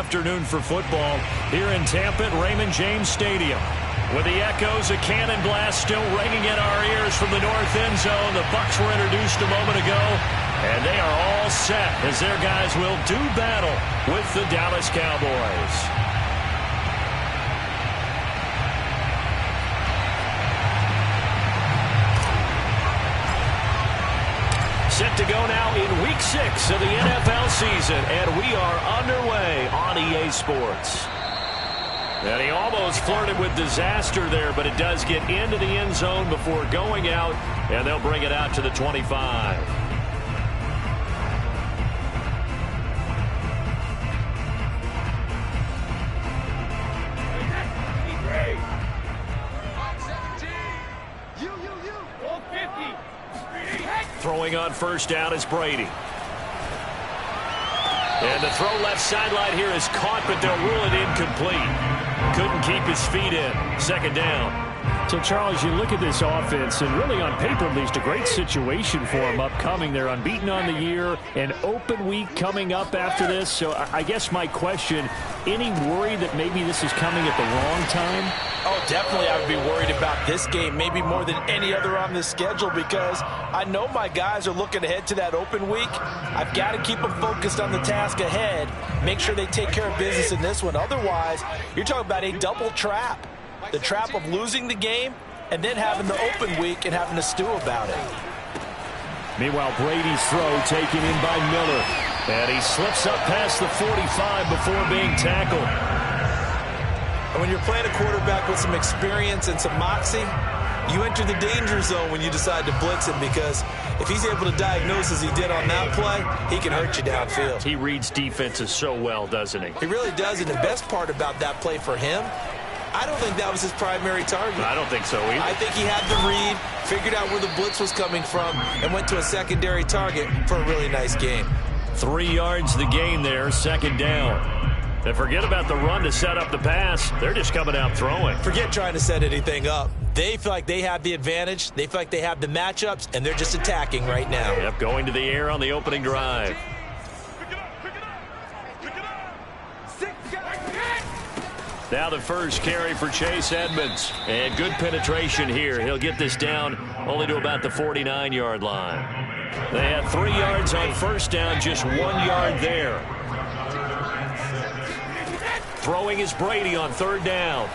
afternoon for football here in Tampa at Raymond James Stadium. With the echoes of cannon blast still ringing in our ears from the north end zone, the Bucs were introduced a moment ago, and they are all set as their guys will do battle with the Dallas Cowboys. Set to go now in Week 6 of the NFL season, and we are underway on EA Sports. And he almost flirted with disaster there, but it does get into the end zone before going out, and they'll bring it out to the 25. Throwing on first down is Brady. And the throw left sideline here is caught, but they'll rule it incomplete. Couldn't keep his feet in. Second down. So, Charles, you look at this offense, and really on paper, at least, a great situation for them upcoming. They're unbeaten on the year, an open week coming up after this. So I guess my question, any worry that maybe this is coming at the wrong time? Oh, definitely I would be worried about this game, maybe more than any other on the schedule, because I know my guys are looking ahead to that open week. I've got to keep them focused on the task ahead, make sure they take care of business in this one. Otherwise, you're talking about a double trap. The trap of losing the game and then having the open week and having to stew about it. Meanwhile, Brady's throw taken in by Miller. And he slips up past the 45 before being tackled. And when you're playing a quarterback with some experience and some moxie, you enter the danger zone when you decide to blitz him, because if he's able to diagnose as he did on that play, he can hurt you downfield. He reads defenses so well, doesn't he? He really does, and the best part about that play for him, I don't think that was his primary target. I don't think so either. I think he had the read, figured out where the blitz was coming from, and went to a secondary target for a really nice game. 3 yards the gain there, second down. And forget about the run to set up the pass. They're just coming out throwing. Forget trying to set anything up. They feel like they have the advantage. They feel like they have the matchups, and they're just attacking right now. Yep, going to the air on the opening drive. Now the first carry for Chase Edmonds. And good penetration here. He'll get this down only to about the 49-yard line. They had 3 yards on first down, just 1 yard there. Throwing is Brady on third down.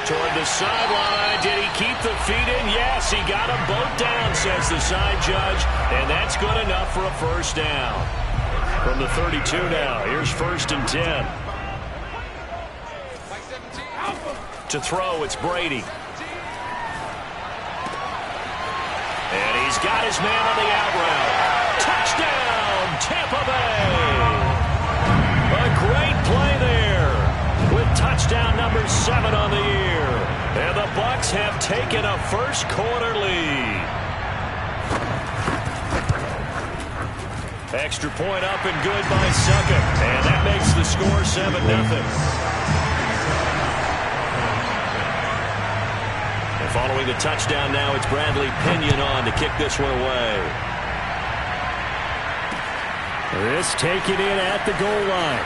Toward the sideline. Did he keep the feet in? Yes, he got them both down, says the side judge. And that's good enough for a first down. From the 32 now. Here's first and 10. To throw, it's Brady. And he's got his man on the out route. Touchdown, Tampa Bay. A great play there with touchdown number 7 on the year. And the Bucs have taken a first quarter lead. Extra point up and good by Suckup. And that makes the score 7-0. Following the touchdown now, it's Bradley Pinion on to kick this one away. This taken in at the goal line.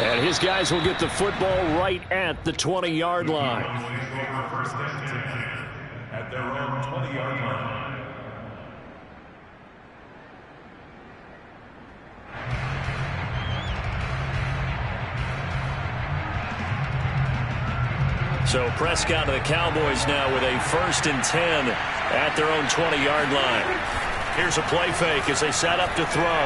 And his guys will get the football right at the 20-yard line. At their own 20-yard line. So Prescott and the Cowboys now with a first and 10 at their own 20-yard line. Here's a play fake as they set up to throw.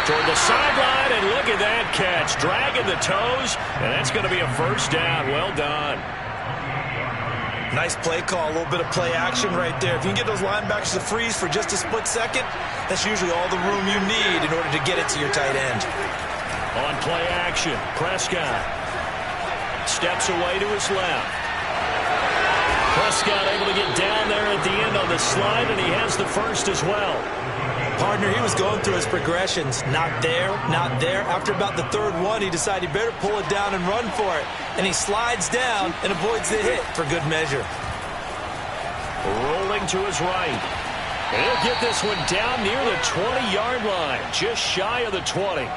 Toward the sideline, and look at that catch. Dragging the toes, and that's going to be a first down. Well done. Nice play call, a little bit of play action right there. If you can get those linebackers to freeze for just a split second, that's usually all the room you need in order to get it to your tight end. On play action, Prescott steps away to his left. Prescott able to get down there at the end on the slide, and he has the first as well. Partner, he was going through his progressions. Not there, not there. After about the third one, he decided he better pull it down and run for it. And he slides down and avoids the hit for good measure. Rolling to his right. And he'll get this one down near the 20-yard line, just shy of the 20.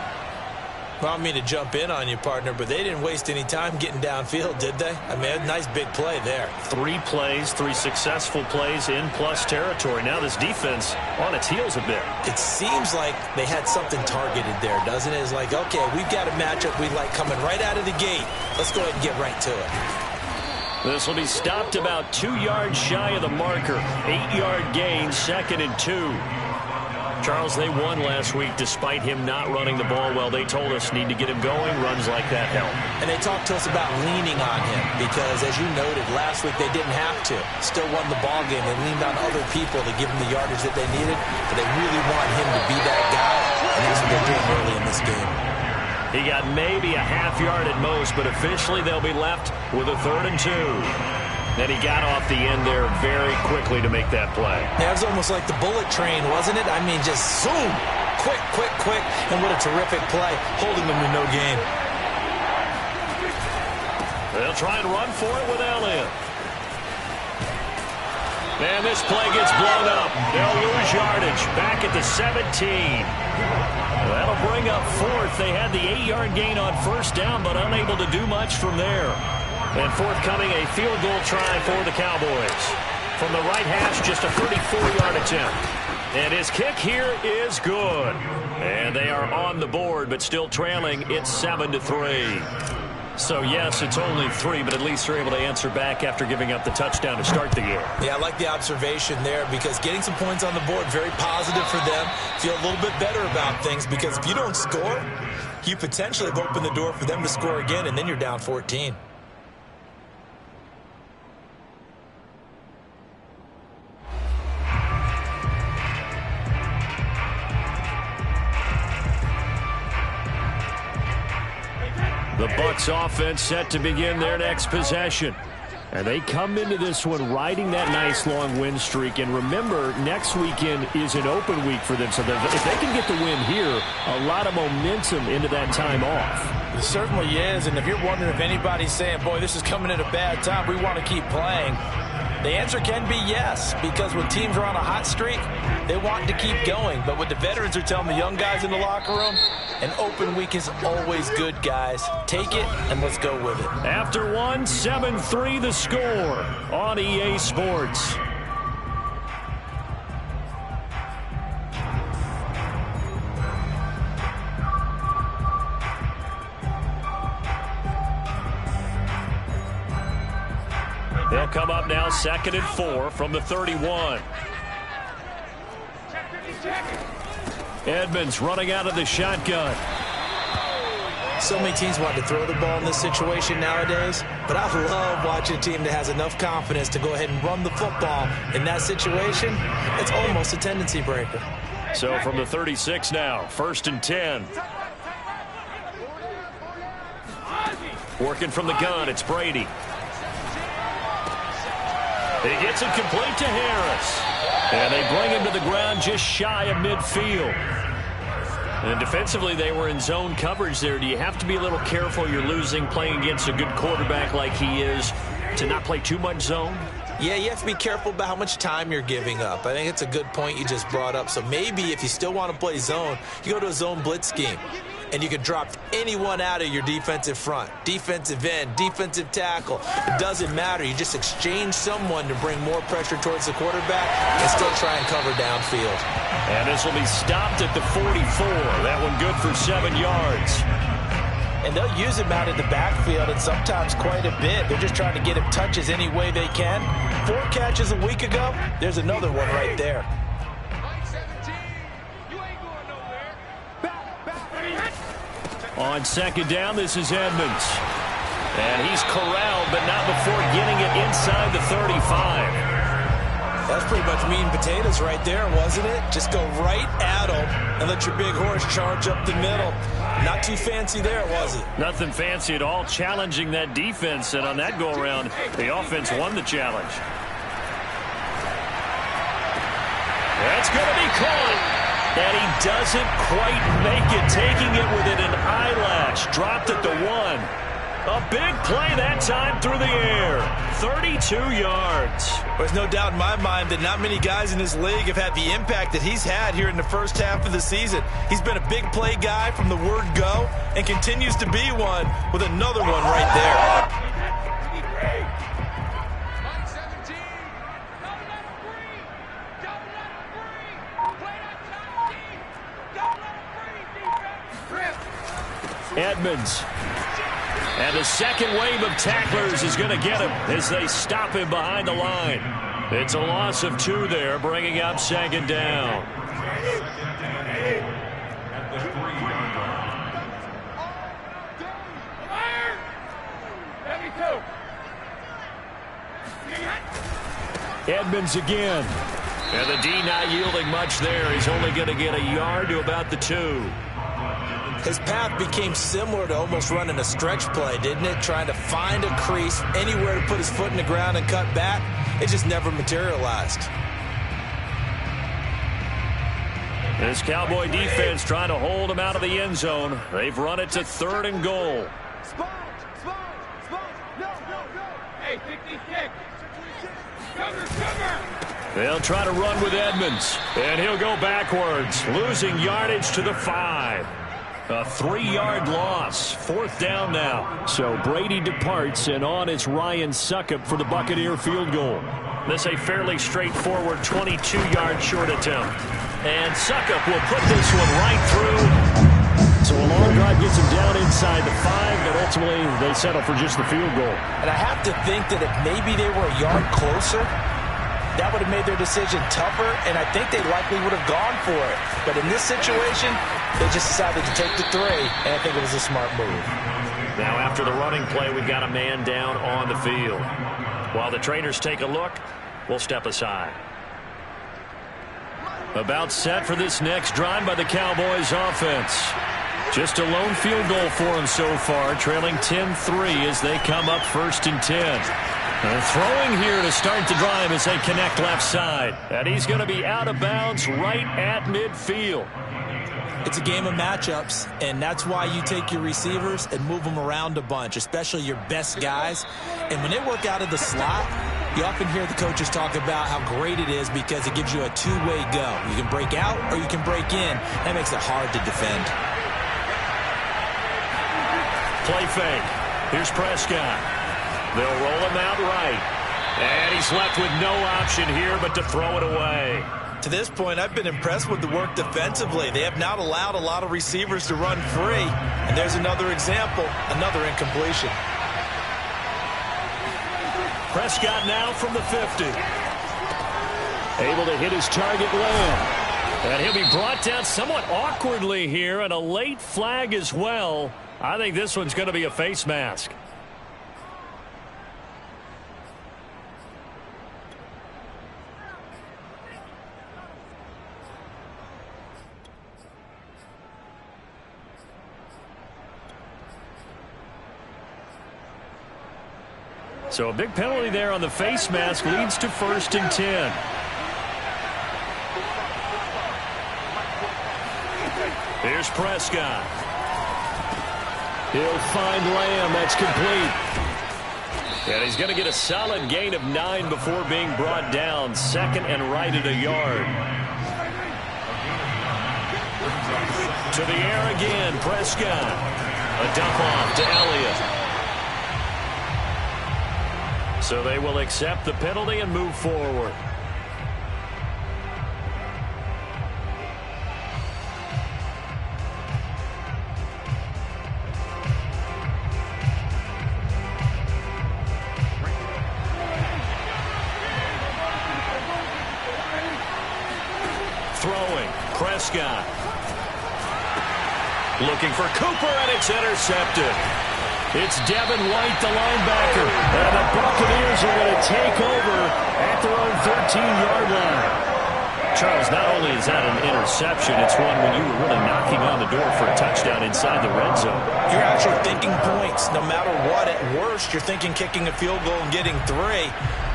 Well, I don't mean to jump in on you, partner, but they didn't waste any time getting downfield, did they? I mean, a nice big play there. 3 plays, 3 successful plays in plus territory. Now this defense on its heels a bit. It seems like they had something targeted there, doesn't it? It's like, okay, we've got a matchup we like coming right out of the gate. Let's go ahead and get right to it. This will be stopped about 2 yards shy of the marker. 8-yard gain, 2nd and 2. Charles, they won last week despite him not running the ball well. They told us need to get him going. Runs like that help. And they talked to us about leaning on him because, as you noted, last week they didn't have to. Still won the ball game. They leaned on other people to give them the yardage that they needed, but they really want him to be that guy, and that's what they're doing early in this game. He got maybe a half yard at most, but officially they'll be left with a 3rd and 2. Then he got off the end there very quickly to make that play. Yeah, it was almost like the bullet train, wasn't it? I mean, just zoom, quick, quick, quick, and what a terrific play, holding them to no gain. They'll try and run for it with Elliott. And this play gets blown up. They'll lose yardage back at the 17. That'll bring up 4th. They had the 8-yard gain on 1st down, but unable to do much from there. And forthcoming, a field goal try for the Cowboys. From the right hash, just a 34-yard attempt. And his kick here is good. And they are on the board, but still trailing. It's 7-3. So, yes, it's only 3, but at least they're able to answer back after giving up the touchdown to start the game. Yeah, I like the observation there because getting some points on the board, very positive for them. Feel a little bit better about things because if you don't score, you potentially have opened the door for them to score again, and then you're down 14. The Bucs offense set to begin their next possession. And they come into this one riding that nice long win streak. And remember, next weekend is an open week for them. So if they can get the win here, a lot of momentum into that time off. It certainly is. And if you're wondering if anybody's saying, boy, this is coming at a bad time, we want to keep playing, the answer can be yes, because when teams are on a hot streak, they want to keep going. But what the veterans are telling the young guys in the locker room, an open week is always good, guys. Take it, and let's go with it. After 1, 7-3 the score on EA Sports. They'll come up now 2nd and 4 from the 31. Edmonds running out of the shotgun. So many teams want to throw the ball in this situation nowadays, but I love watching a team that has enough confidence to go ahead and run the football. In that situation, it's almost a tendency breaker. So from the 36 now, 1st and 10. Working from the gun, it's Brady. He gets it complete to Harris. And they bring him to the ground just shy of midfield. And defensively, they were in zone coverage there. Do you have to be a little careful? You're losing playing against a good quarterback like he is to not play too much zone? Yeah, you have to be careful about how much time you're giving up. I think it's a good point you just brought up. So maybe if you still want to play zone, you go to a zone blitz scheme. And you can drop anyone out of your defensive front, defensive end, defensive tackle. It doesn't matter. You just exchange someone to bring more pressure towards the quarterback and still try and cover downfield. And this will be stopped at the 44. That one good for 7 yards. And they'll use him out in the backfield and sometimes quite a bit. They're just trying to get him touches any way they can. 4 catches a week ago. There's another one right there. On 2nd down, this is Edmonds. And he's corralled, but not before getting it inside the 35. That's pretty much meat and potatoes right there, wasn't it? Just go right at him and let your big horse charge up the middle. Not too fancy there, was it? Nothing fancy at all, challenging that defense. And on that go-around, the offense won the challenge. That's going to be caught. And he doesn't quite make it, taking it within an eyelash. Dropped at the 1. A big play that time through the air. 32 yards. There's no doubt in my mind that not many guys in this league have had the impact that he's had here in the first half of the season. He's been a big play guy from the word go and continues to be one with another one right there. Edmonds. And the second wave of tacklers is going to get him as they stop him behind the line. It's a loss of 2 there, bringing up second down. Edmonds again. And the D not yielding much there. He's only going to get a yard to about the 2. His path became similar to almost running a stretch play, didn't it? Trying to find a crease, anywhere to put his foot in the ground and cut back. It just never materialized. This Cowboy defense trying to hold him out of the end zone. They've run it to 3rd and goal. Hey, 56. Cover. They'll try to run with Edmonds, and he'll go backwards, losing yardage to the 5. A 3-yard loss. 4th down now. So Brady departs, and on is Ryan Succop for the Buccaneer field goal. This a fairly straightforward 22-yard short attempt. And Succop will put this one right through. So a long drive gets him down inside the 5, but ultimately they settle for just the field goal. And I have to think that if maybe they were a yard closer, that would have made their decision tougher, and I think they likely would have gone for it. But in this situation, they just decided to take the 3, and I think it was a smart move. Now after the running play, we've got a man down on the field. While the trainers take a look, we'll step aside. About set for this next drive by the Cowboys offense. Just a lone field goal for them so far, trailing 10-3 as they come up 1st and 10. And throwing here to start the drive as they connect left side. And he's going to be out of bounds right at midfield. It's a game of matchups, and that's why you take your receivers and move them around a bunch, especially your best guys. And when they work out of the slot, you often hear the coaches talk about how great it is because it gives you a 2-way go. You can break out or you can break in. That makes it hard to defend. Play fake. Here's Prescott. They'll roll him out right. And he's left with no option here but to throw it away. To this point, I've been impressed with the work defensively. They have not allowed a lot of receivers to run free. And there's another example, another incompletion. Prescott now from the 50. Able to hit his target, Lamb. And he'll be brought down somewhat awkwardly here, and a late flag as well. I think this one's going to be a face mask. So a big penalty there on the face mask leads to 1st and 10. Here's Prescott. He'll find Lamb. That's complete. And he's going to get a solid gain of 9 before being brought down. 2nd and right at a yard. To the air again, Prescott. A dump off to Elliott. So they will accept the penalty and move forward. Throwing, Prescott. Looking for Cooper, and it's intercepted. It's Devin White, the linebacker. And the Buccaneers are going to take over at their own 13-yard line. Charles, not only is that an interception, it's one when you were really knocking on the door for a touchdown inside the red zone. You're actually thinking points. No matter what, at worst, you're thinking kicking a field goal and getting 3.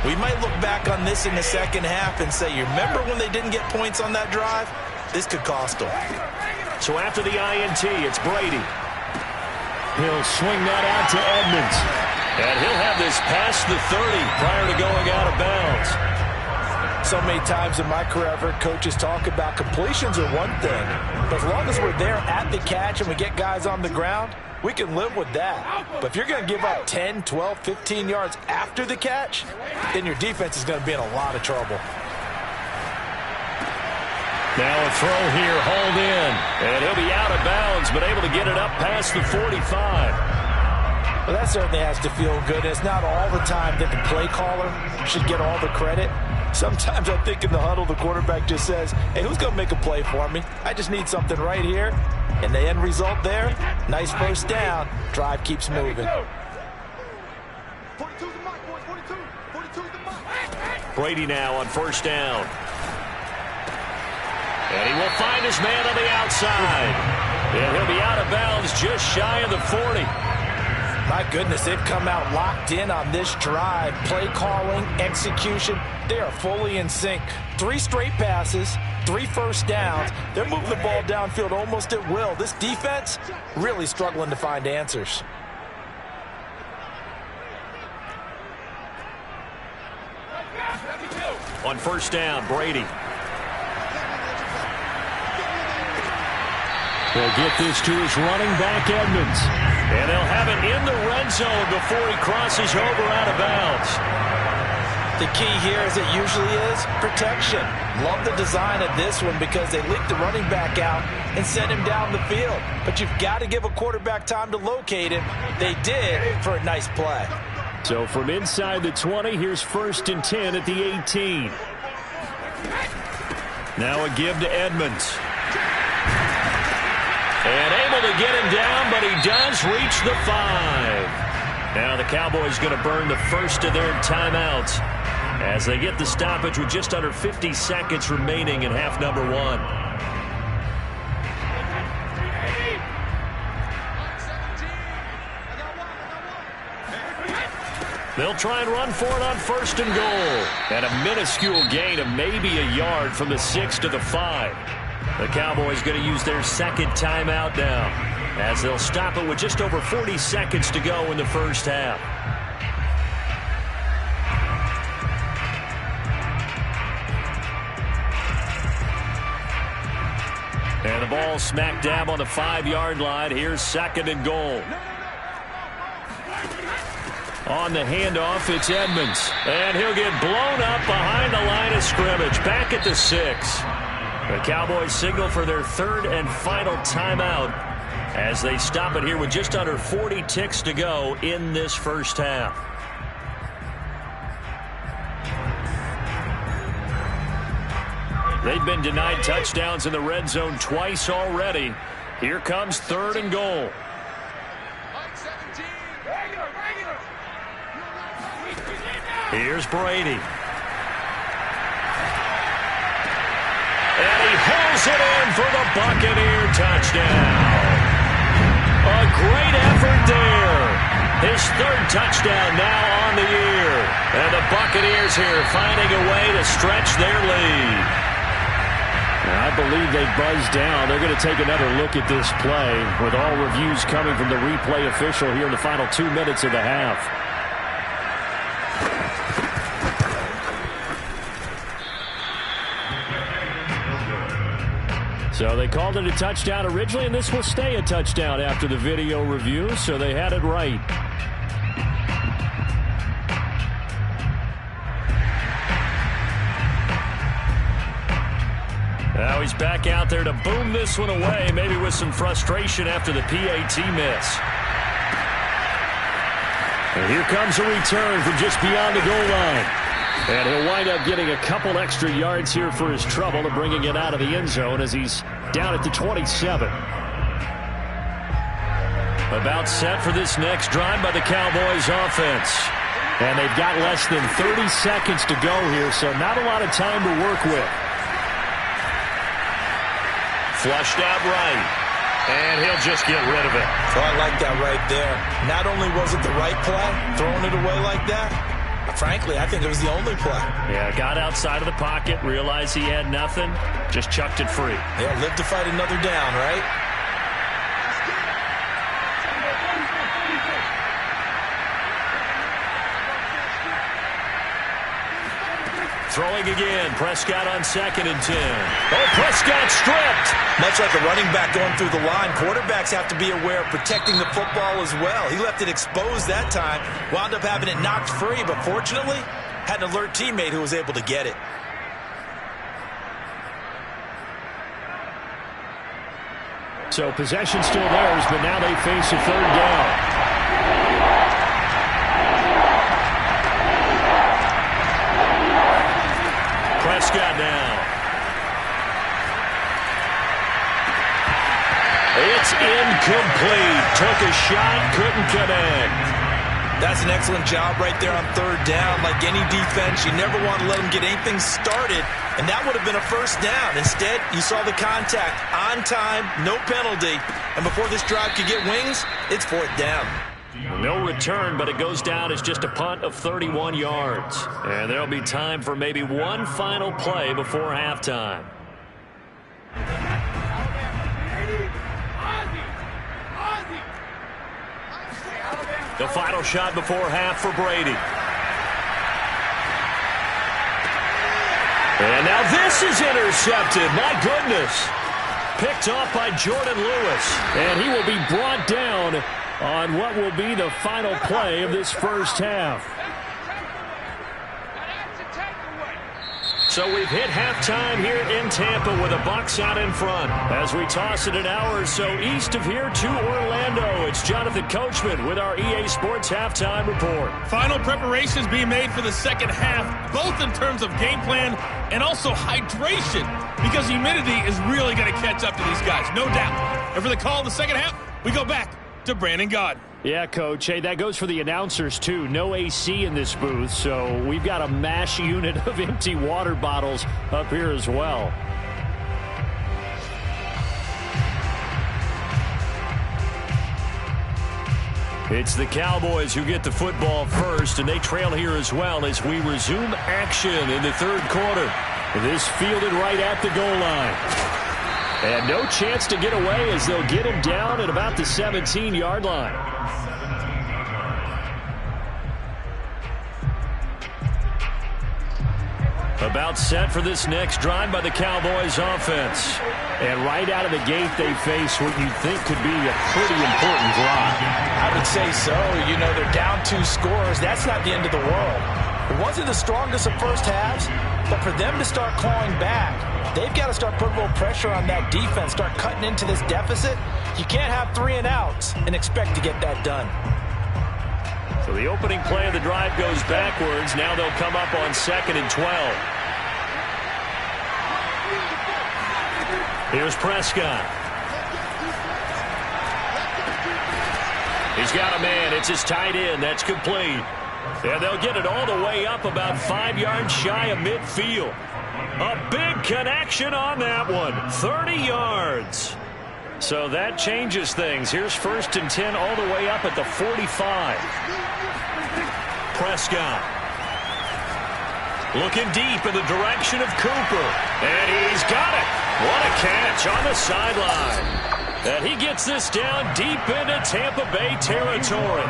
We might look back on this in the second half and say, you remember when they didn't get points on that drive? This could cost them. So after the INT, it's Brady. He'll swing that out to Edmonds. And he'll have this past the 30 prior to going out of bounds. So many times in my career, I've heard coaches talk about completions are one thing, but as long as we're there at the catch and we get guys on the ground, we can live with that. But if you're going to give up 10, 12, 15 yards after the catch, then your defense is going to be in a lot of trouble. Now a throw here, hauled in, and he'll be out of bounds, but able to get it up past the 45. Well, that certainly has to feel good. It's not all the time that the play caller should get all the credit. Sometimes I think in the huddle, the quarterback just says, hey, who's going to make a play for me? I just need something right here. And the end result there, nice first down. Drive keeps moving. 42's the mark, boys. 42's the mark. Brady now on first down. And he will find his man on the outside. And he'll be out of bounds just shy of the 40. My goodness, they've come out locked in on this drive. Play calling, execution, they are fully in sync. 3 straight passes, 3 first downs. They're moving the ball downfield almost at will. This defense really struggling to find answers. On first down, Brady. They'll get this to his running back, Edmonds. And they'll have it in the red zone before he crosses over out of bounds. The key here, as it usually is, protection. Love the design of this one because they leaked the running back out and sent him down the field. But you've got to give a quarterback time to locate him. They did for a nice play. So from inside the 20, here's 1st and 10 at the 18. Now a give to Edmonds. And able to get him down, but he does reach the 5. Now the Cowboys going to burn the first of their timeouts as they get the stoppage with just under 50 seconds remaining in half number 1. They'll try and run for it on 1st and goal. And a minuscule gain of maybe a yard from the 6 to the 5. The Cowboys going to use their second timeout now as they'll stop it with just over 40 seconds to go in the first half. And the ball smack dab on the 5-yard line. Here's 2nd and goal. On the handoff, it's Edmonds. And he'll get blown up behind the line of scrimmage. Back at the 6. The Cowboys signal for their 3rd and final timeout as they stop it here with just under 40 ticks to go in this first half. They've been denied touchdowns in the red zone twice already. Here comes 3rd and goal. Here's Brady. And he hauls it in for the Buccaneer touchdown. A great effort there. His 3rd touchdown now on the year. And the Buccaneers here finding a way to stretch their lead. I believe they buzzed down. They're going to take another look at this play with all reviews coming from the replay official here in the final 2 minutes of the half. So they called it a touchdown originally, and this will stay a touchdown after the video review, so they had it right. Now he's back out there to boom this one away, maybe with some frustration after the PAT miss. And here comes a return from just beyond the goal line. And he'll wind up getting a couple extra yards here for his trouble and bringing it out of the end zone as he's down at the 27. About set for this next drive by the Cowboys offense. And they've got less than 30 seconds to go here, so not a lot of time to work with. Flushed out right. And he'll just get rid of it. So I like that right there. Not only was it the right play, throwing it away like that, frankly, I think it was the only play. Yeah, got outside of the pocket, realized he had nothing, just chucked it free. Yeah, live to fight another down, right? Throwing again. Prescott on 2nd and 10. Oh, Prescott stripped. Much like a running back going through the line, quarterbacks have to be aware of protecting the football as well. He left it exposed that time. Wound up having it knocked free, but fortunately, had an alert teammate who was able to get it. So possession still theirs, but now they face a 3rd down. Prescott now. It's incomplete. Took a shot, couldn't connect. That's an excellent job right there on 3rd down. Like any defense, you never want to let them get anything started, and that would have been a 1st down. Instead, you saw the contact on time, no penalty, and before this drive could get wings, it's 4th down. No return, but it goes down as just a punt of 31 yards. And there'll be time for maybe one final play before halftime. The final shot before half for Brady. And now this is intercepted. My goodness. Picked off by Jordan Lewis. And he will be brought down on what will be the final play of this 1st half. So we've hit halftime here in Tampa with the Bucs out in front. As we toss it an hour or so east of here to Orlando, it's Jonathan Coachman with our EA Sports Halftime Report. Final preparations being made for the 2nd half, both in terms of game plan and also hydration, because humidity is really going to catch up to these guys, no doubt. And for the call of the 2nd half, we go back to Brandon Gaud. Yeah, Coach. Hey, that goes for the announcers, too. No AC in this booth, so we've got a mash unit of empty water bottles up here as well. It's the Cowboys who get the football first, and they trail here as well as we resume action in the 3rd quarter. This fielded right at the goal line. And no chance to get away as they'll get him down at about the 17-yard line. About set for this next drive by the Cowboys offense. And right out of the gate, they face what you'd think could be a pretty important drive. I would say so. You know, they're down 2 scores. That's not the end of the world. It wasn't the strongest of first halves, but for them to start clawing back, they've got to start putting a little pressure on that defense, start cutting into this deficit. You can't have 3 and outs and expect to get that done. So the opening play of the drive goes backwards. Now they'll come up on 2nd and 12. Here's Prescott. He's got a man. It's his tight end. That's complete. And they'll get it all the way up about 5 yards shy of midfield. A big connection on that one. 30 yards. So that changes things. Here's 1st and 10 all the way up at the 45. Prescott. Looking deep in the direction of Cooper. And he's got it. What a catch on the sideline. And he gets this down deep into Tampa Bay territory.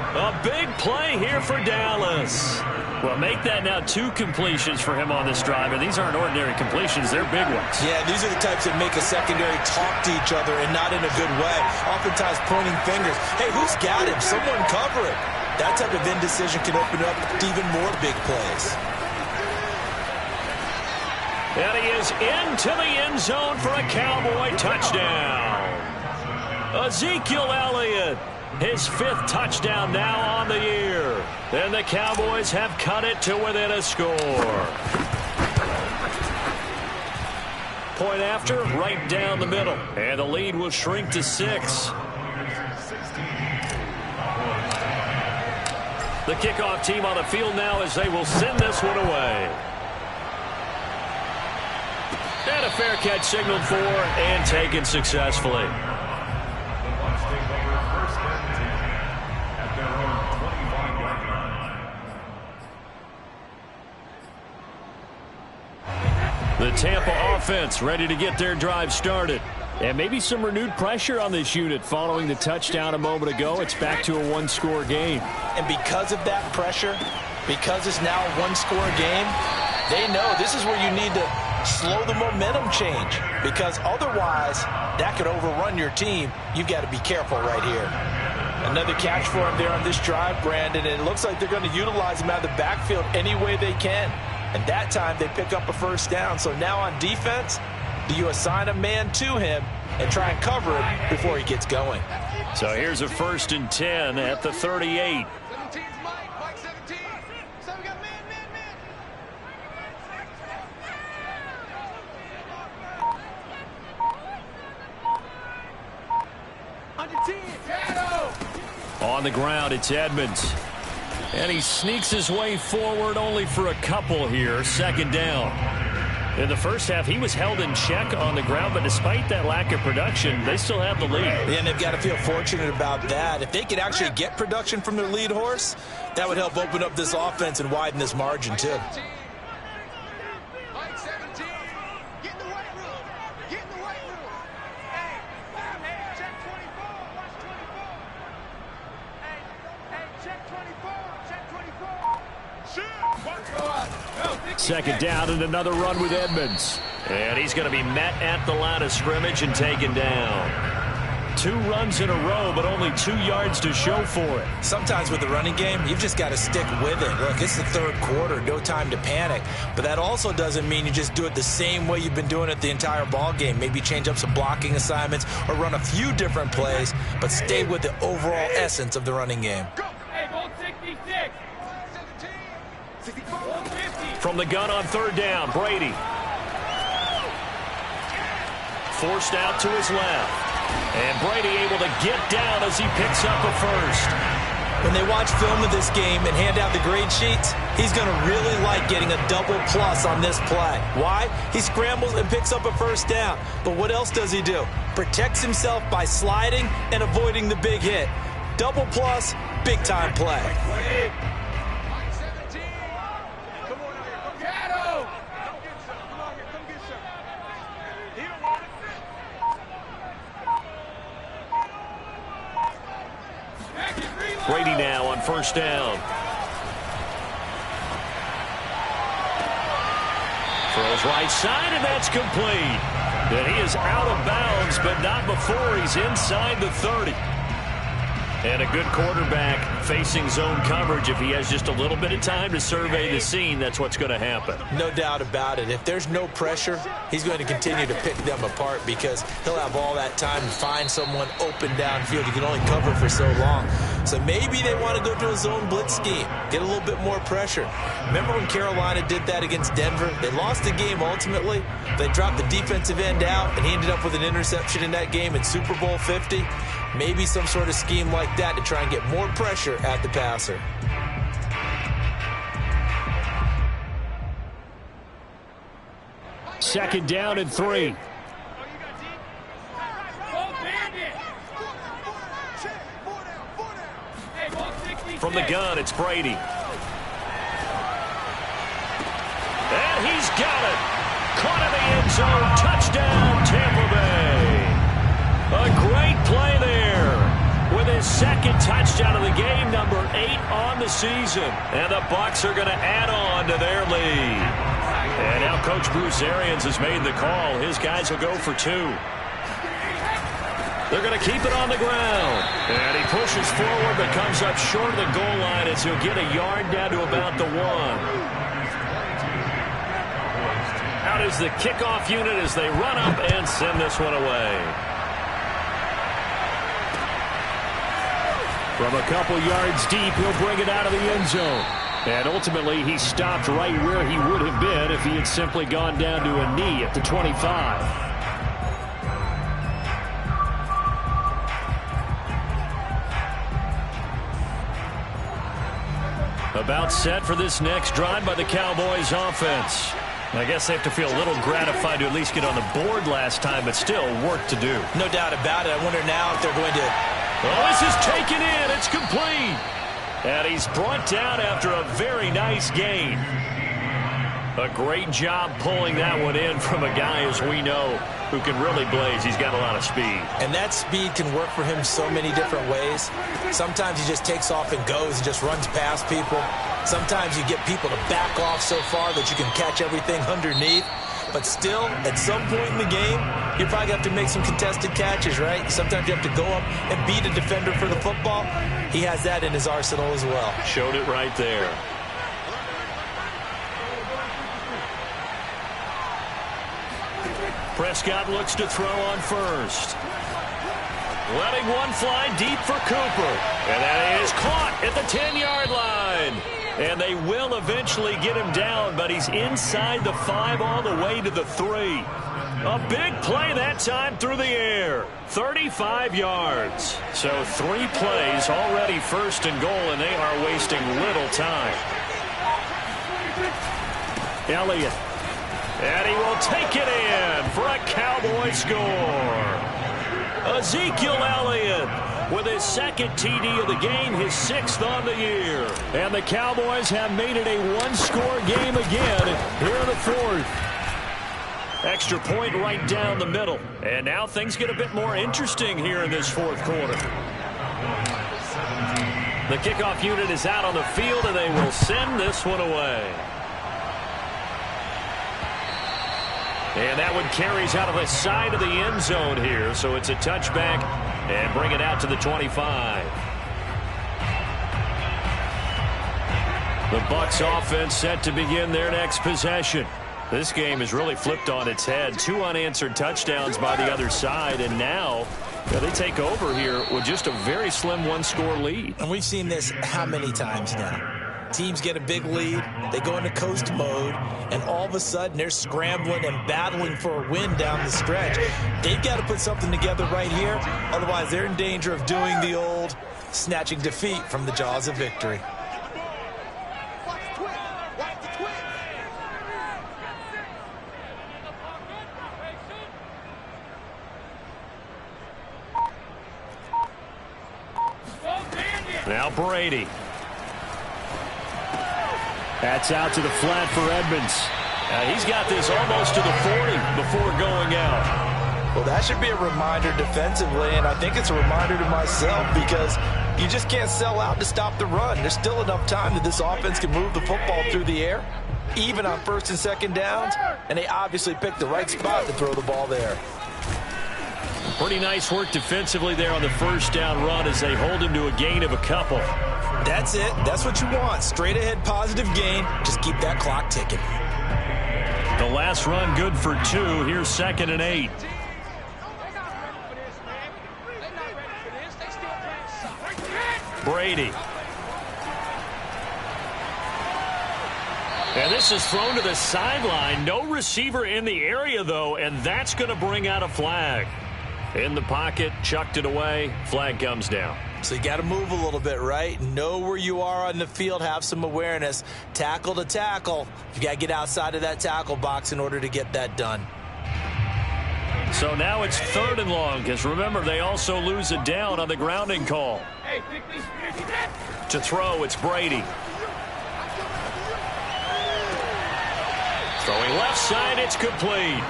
A big play here for Dallas. Well, make that now 2 completions for him on this drive, and these aren't ordinary completions. They're big ones. Yeah, these are the types that make a secondary talk to each other and not in a good way. Oftentimes pointing fingers. Hey, who's got him? Someone cover it. That type of indecision can open up to even more big plays. And he is into the end zone for a Cowboy touchdown. Ezekiel Elliott, his 5th touchdown now on the year. And the Cowboys have cut it to within a score. Point after, right down the middle. And the lead will shrink to 6. The kickoff team on the field now as they will send this one away. And a fair catch signaled for and taken successfully. The Tampa offense ready to get their drive started. And maybe some renewed pressure on this unit following the touchdown a moment ago. It's back to a 1-score game. And because of that pressure, because it's now a 1-score game, They know this is where you need to slow the momentum change, because otherwise that could overrun your team. You've got to be careful right here. Another catch for him there on this drive, Brandon, and it looks like they're going to utilize him out of the backfield any way they can. And that time they pick up a first down. So now on defense, do you assign a man to him and try and cover him before he gets going? So here's a 1st and 10 at the 38. 17's Mike 17. So we got man. Under 10. On the ground, it's Edmonds. And he sneaks his way forward only for a couple here. 2nd down. In the first half, he was held in check on the ground, but despite that lack of production, they still have the lead. And they've got to feel fortunate about that. If they could actually get production from their lead horse, that would help open up this offense and widen this margin, too. Mike 17. Get in the weight room. Get in the weight room. Hey, check 24. Watch 24. Hey, check 24. Check 24. Shoot. Watch God. 2nd down and another run with Edmonds. And he's going to be met at the line of scrimmage and taken down. 2 runs in a row, but only 2 yards to show for it. Sometimes with the running game, you've just got to stick with it. Look, it's the 3rd quarter, no time to panic. But that also doesn't mean you just do it the same way you've been doing it the entire ball game. Maybe change up some blocking assignments or run a few different plays, but stay with the overall essence of the running game. Hey, ball 66. 17. 64. 50. From the gun on 3rd down, Brady. Forced out to his left. And Brady able to get down as he picks up a first. When they watch film of this game and hand out the grade sheets, he's going to really like getting a double plus on this play. Why? He scrambles and picks up a first down. But what else does he do? Protects himself by sliding and avoiding the big hit. Double plus, big time play. Mike 17. Come on out here. Come get him. Come get some. Come on here. Come get some. He don't want it. Brady now on 1st down. Throws right side, and that's complete. And he is out of bounds, but not before he's inside the 30. And a good quarterback facing zone coverage. If he has just a little bit of time to survey the scene, that's what's going to happen. No doubt about it. If there's no pressure, he's going to continue to pick them apart because he'll have all that time to find someone open downfield. He can only cover for so long. So maybe they want to go to a zone blitz scheme, get a little bit more pressure. Remember when Carolina did that against Denver? They lost the game ultimately. They dropped the defensive end out, and he ended up with an interception in that game in Super Bowl 50. Maybe some sort of scheme like that to try and get more pressure at the passer. Second down and 3. From the gun, it's Brady. And he's got it. Caught in the end zone. Touchdown, Tampa Bay. A great play there with his 2nd touchdown of the game, number 8 on the season. And the Bucs are going to add on to their lead. And now Coach Bruce Arians has made the call. His guys will go for 2. They're going to keep it on the ground. And he pushes forward but comes up short of the goal line as he'll get a yard down to about the 1. Out is the kickoff unit as they run up and send this one away. From a couple yards deep, he'll bring it out of the end zone. And ultimately, he stopped right where he would have been if he had simply gone down to a knee at the 25. About set for this next drive by the Cowboys offense. I guess they have to feel a little gratified to at least get on the board last time, but still work to do. No doubt about it. I wonder now if they're going to... Oh, this is taken in. It's complete. And he's brought down after a very nice gain. A great job pulling that one in from a guy, as we know, who can really blaze. He's got a lot of speed. And that speed can work for him so many different ways. Sometimes he just takes off and goes and just runs past people. Sometimes you get people to back off so far that you can catch everything underneath. But still, at some point in the game, you probably have to make some contested catches, right? Sometimes you have to go up and beat a defender for the football. He has that in his arsenal as well. Showed it right there. Prescott looks to throw on first. Letting one fly deep for Cooper. And that is caught at the 10-yard line. And they will eventually get him down, but he's inside the 5 all the way to the 3. A big play that time through the air. 35 yards. So 3 plays already first and goal, and they are wasting little time. Elliott. And he will take it in for a Cowboy score. Ezekiel Elliott with his second TD of the game, his 6th on the year. And the Cowboys have made it a one-score game again here in the 4th. Extra point right down the middle. And now things get a bit more interesting here in this 4th quarter. The kickoff unit is out on the field, and they will send this one away. And that one carries out of the side of the end zone here. So it's a touchback and bring it out to the 25. The Bucs offense set to begin their next possession. This game is really flipped on its head. 2 unanswered touchdowns by the other side. And now they take over here with just a very slim one-score lead. And we've seen this how many times now? Teams get a big lead, they go into coast mode, and all of a sudden they're scrambling and battling for a win down the stretch. They've got to put something together right here, otherwise they're in danger of doing the old snatching defeat from the jaws of victory. Now Brady. That's out to the flat for Edmonds. He's got this almost to the 40 before going out. Well, that should be a reminder defensively, and I think it's a reminder to myself because you just can't sell out to stop the run. There's still enough time that this offense can move the football through the air, even on 1st and 2nd downs, and they obviously picked the right spot to throw the ball there. Pretty nice work defensively there on the 1st down run as they hold him to a gain of a couple. That's it. That's what you want. Straight ahead positive gain. Just keep that clock ticking. The last run good for 2. Here's 2nd and 8. Brady. And this is thrown to the sideline. No receiver in the area, though, and that's going to bring out a flag. In the pocket, chucked it away. Flag comes down. So you got to move a little bit, right? Know where you are on the field. Have some awareness. Tackle to tackle. You got to get outside of that tackle box in order to get that done. So now it's 3rd and long, because remember, they also lose a down on the grounding call. To throw, it's Brady. Throwing left side, it's complete.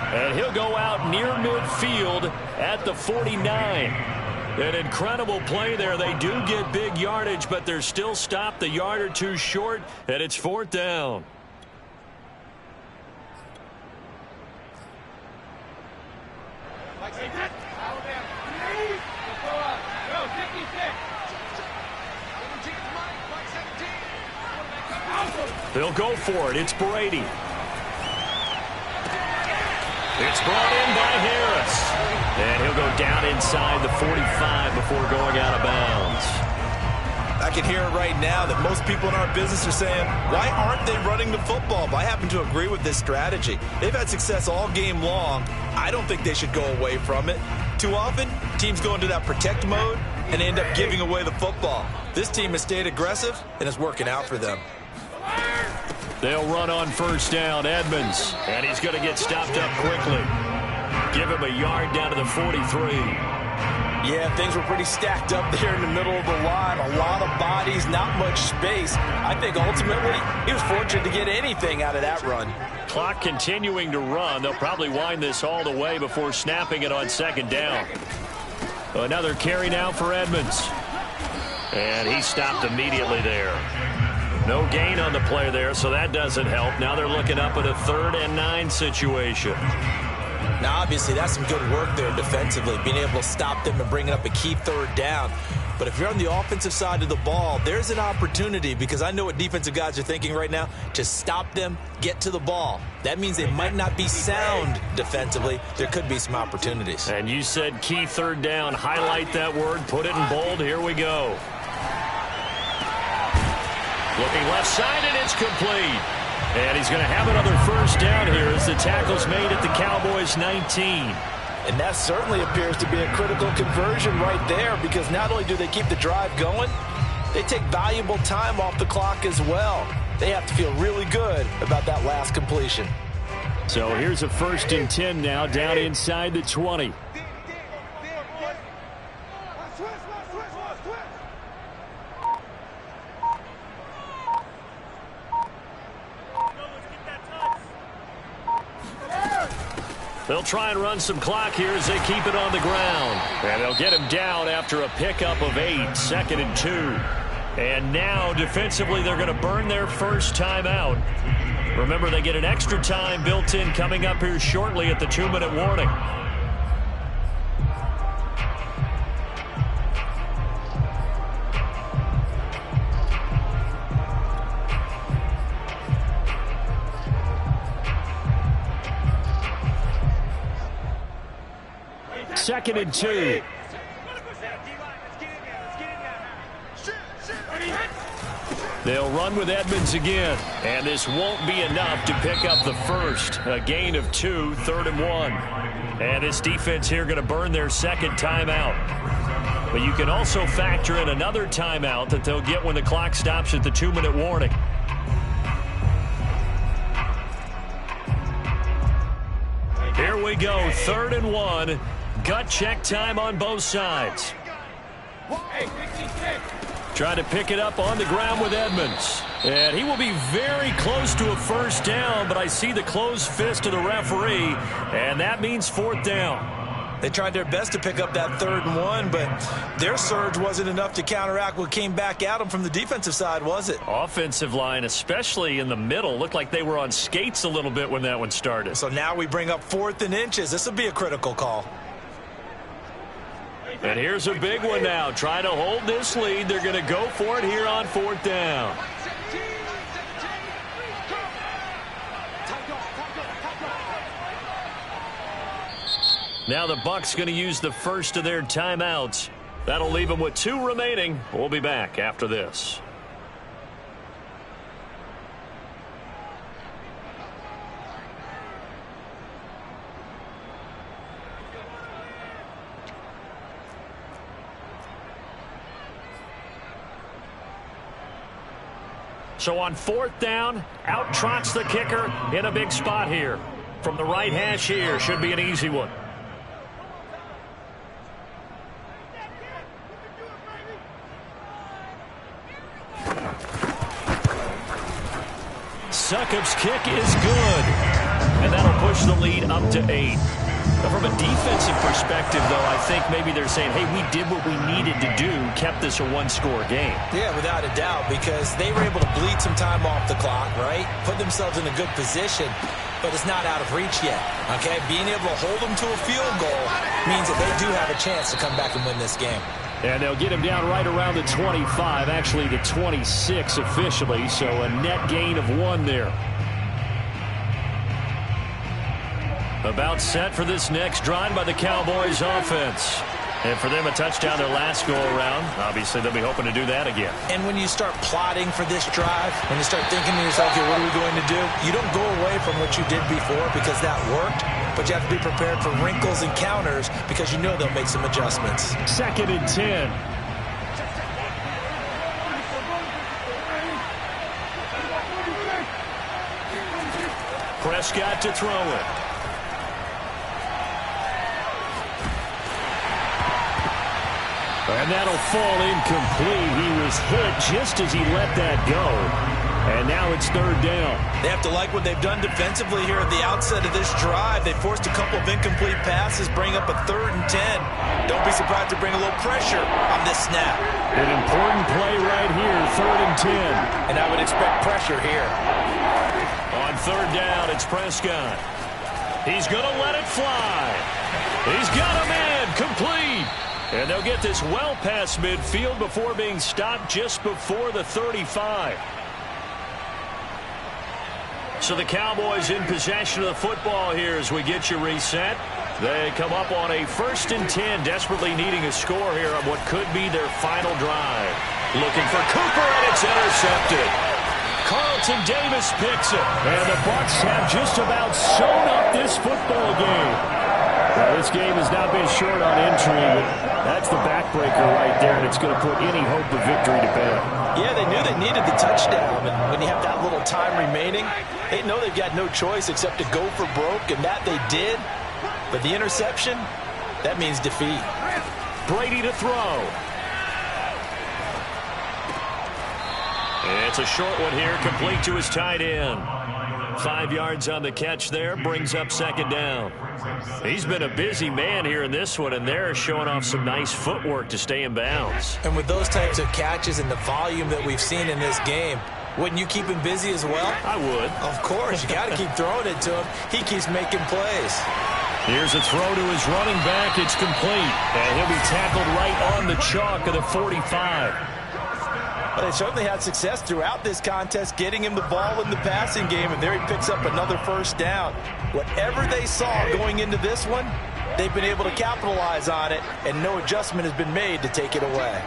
And he'll go out near midfield at the 49. An incredible play there. They do get big yardage, but they're still stopped a yard or 2 short, and it's 4th down. They'll go for it. It's Brady. It's brought in by Harris. And he'll go down inside the 45 before going out of bounds. I can hear it right now that most people in our business are saying, why aren't they running the football? But I happen to agree with this strategy. They've had success all game long. I don't think they should go away from it. Too often, teams go into that protect mode and end up giving away the football. This team has stayed aggressive, and it's working out for them. They'll run on 1st down, Edmonds. And he's going to get stopped up quickly. Give him a yard down to the 43. Yeah, things were pretty stacked up there in the middle of the line. A lot of bodies, not much space. I think ultimately he was fortunate to get anything out of that run. Clock continuing to run. They'll probably wind this all the way before snapping it on 2nd down. Another carry now for Edmonds. And he stopped immediately there. No gain on the play there, so that doesn't help. Now they're looking up at a 3rd and 9 situation. Now, obviously, that's some good work there defensively, being able to stop them and bringing up a key 3rd down. But if you're on the offensive side of the ball, there's an opportunity, because I know what defensive guys are thinking right now, to stop them, get to the ball. That means they might not be sound defensively. There could be some opportunities. And you said key 3rd down. Highlight that word. Put it in bold. Here we go. Looking left side, and it's complete. And he's going to have another 1st down here as the tackle's made at the Cowboys' 19. And that certainly appears to be a critical conversion right there, because not only do they keep the drive going, they take valuable time off the clock as well. They have to feel really good about that last completion. So here's a 1st and 10 now, down inside the 20. They'll try and run some clock here as they keep it on the ground. And they'll get him down after a pickup of 8, 2nd and 2. And now, defensively, they're going to burn their 1st timeout. Remember, they get an extra time built in coming up here shortly at the 2-minute warning. Second and 2. They'll run with Edmonds again. And this won't be enough to pick up the 1st. A gain of 2, 3rd and 1. And this defense here going to burn their 2nd timeout. But you can also factor in another timeout that they'll get when the clock stops at the 2-minute warning. Here we go, 3rd and 1. Gut check time on both sides. Trying to pick it up on the ground with Edmonds. And he will be very close to a 1st down, but I see the closed fist of the referee, and that means 4th down. They tried their best to pick up that 3rd and 1, but their surge wasn't enough to counteract what came back at them from the defensive side, was it? Offensive line, especially in the middle, looked like they were on skates a little bit when that one started. So now we bring up 4th and inches. This will be a critical call. And here's a big one now. Trying to hold this lead. They're going to go for it here on 4th down. Now the Bucs going to use the 1st of their timeouts. That'll leave them with 2 remaining. We'll be back after this. So on 4th down, out trots the kicker in a big spot here. From the right hash here, should be an easy one. Succop's kick is good. And that'll push the lead up to 8. But from a defensive perspective, though, I think maybe they're saying, hey, we did what we needed to do, kept this a 1-score game. Yeah, without a doubt, because they were able to bleed some time off the clock, right? Put themselves in a good position, but it's not out of reach yet, okay? Being able to hold them to a field goal means that they do have a chance to come back and win this game. And they'll get him down right around the 25, actually the 26 officially, so a net gain of 1 there. About set for this next drive by the Cowboys offense. And for them, a touchdown their last go-around. Obviously, they'll be hoping to do that again. And when you start plotting for this drive, when you start thinking to yourself, okay, what are we going to do? You don't go away from what you did before because that worked, but you have to be prepared for wrinkles and counters because you know they'll make some adjustments. 2nd and 10. Prescott to throw it. And that'll fall incomplete. He was hit just as he let that go. And now it's third down. They have to like what they've done defensively here at the outset of this drive. They forced a couple of incomplete passes, bring up a 3rd and 10. Don't be surprised to bring a little pressure on this snap. An important play right here, 3rd and 10. And I would expect pressure here. On third down, it's Prescott. He's going to let it fly. He's got a man complete. And they'll get this well past midfield before being stopped just before the 35. So the Cowboys in possession of the football here as we get you reset. They come up on a 1st and 10, desperately needing a score here on what could be their final drive. Looking for Cooper, and it's intercepted. Carlton Davis picks it. And the Bucs have just about sewn up this football game. Now, this game has not been short on entry, but that's the backbreaker right there, and it's going to put any hope of victory to bed. Yeah, they knew they needed the touchdown, and when you have that little time remaining, they know they've got no choice except to go for broke, and that they did. But the interception, that means defeat. Brady to throw. It's a short one here, complete to his tight end. 5 yards on the catch there, brings up 2nd down. He's been a busy man here in this one, and they're showing off some nice footwork to stay in bounds. And with those types of catches and the volume that we've seen in this game, wouldn't you keep him busy as well? I would. Of course, you got to keep throwing it to him. He keeps making plays. Here's a throw to his running back. It's complete, and he'll be tackled right on the chalk of the 45. But they certainly had success throughout this contest, getting him the ball in the passing game, and there he picks up another 1st down. Whatever they saw going into this one, they've been able to capitalize on it, and no adjustment has been made to take it away.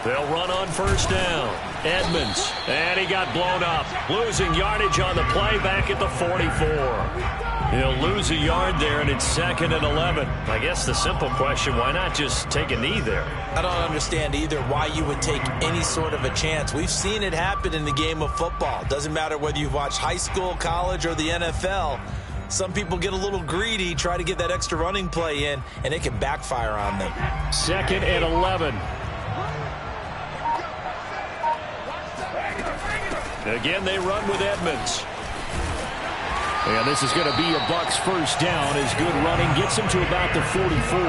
They'll run on 1st down. Edmonds, and he got blown up. Losing yardage on the play back at the 44. He'll lose a yard there, and it's 2nd and 11. I guess the simple question, why not just take a knee there? I don't understand either why you would take any sort of a chance. We've seen it happen in the game of football. Doesn't matter whether you've watched high school, college, or the NFL. Some people get a little greedy, try to get that extra running play in, and it can backfire on them. 2nd and 11. Again, they run with Edmonds. And this is going to be a Bucs 1st down as good running gets him to about the 44.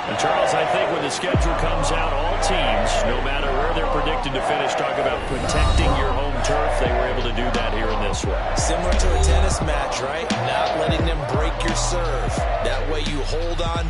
And Charles, I think when the schedule comes out, all teams, no matter where they're predicted to finish, talk about protecting your home turf. They were able to do that here in this one. Similar to a tennis match, right? Not letting them break your serve. That way you hold on to